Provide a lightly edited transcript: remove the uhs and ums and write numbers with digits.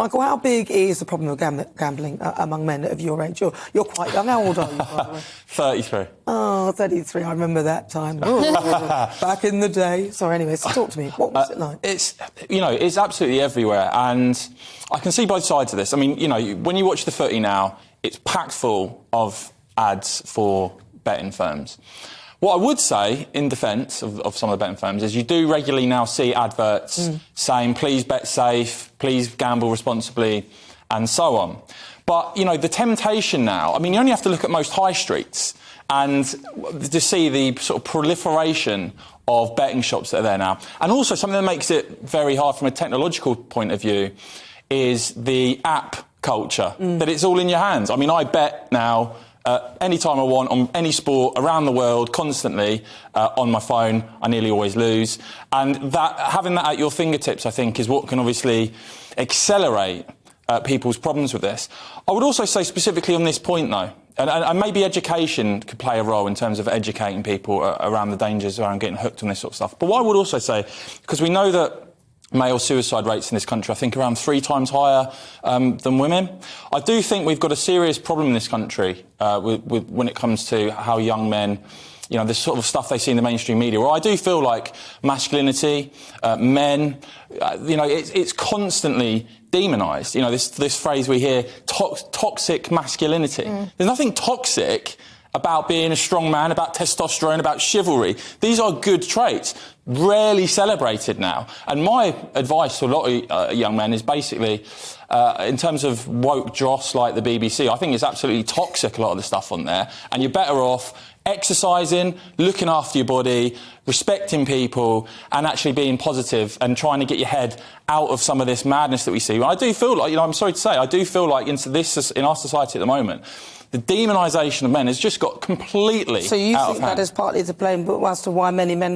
Michael, how big is the problem of gambling among men of your age? You're quite young. How old are you, by the way? 33. Oh, 33. I remember that time. Back in the day. Sorry, anyway, so talk to me. What was it like? It's, it's absolutely everywhere. And I can see both sides of this. I mean, when you watch the footy now, it's packed full of ads for betting firms. What I would say, in defence of some of the betting firms, is you do regularly now see adverts saying, please bet safe, please gamble responsibly, and so on. But, the temptation now, I mean, you only have to look at most high streets and to see the sort of proliferation of betting shops that are there now. And also something that makes it very hard from a technological point of view is the app culture, that it's all in your hands. I mean, I bet now any time I want, on any sport, around the world, constantly, on my phone. I nearly always lose. And having that at your fingertips, I think, is what can obviously accelerate people's problems with this. I would also say specifically on this point, though, and maybe education could play a role in terms of educating people around the dangers around getting hooked on this sort of stuff. But what I would also say, because we know that male suicide rates in this country, I think, around 3 times higher than women. I do think we've got a serious problem in this country when it comes to how young men, this sort of stuff they see in the mainstream media. Well, I do feel like masculinity, men, it's constantly demonised. This phrase we hear, toxic masculinity. There's nothing toxic about being a strong man, about testosterone, about chivalry. These are good traits, rarely celebrated now. And my advice to a lot of young men is basically, in terms of woke dross like the BBC, I think it's absolutely toxic, a lot of the stuff on there. And you're better off exercising, looking after your body, respecting people, and actually being positive and trying to get your head out of some of this madness that we see. I do feel like, I'm sorry to say, I do feel like in our society at the moment, the demonisation of men has just got completely out of hand. So you think that is partly to blame as to why many men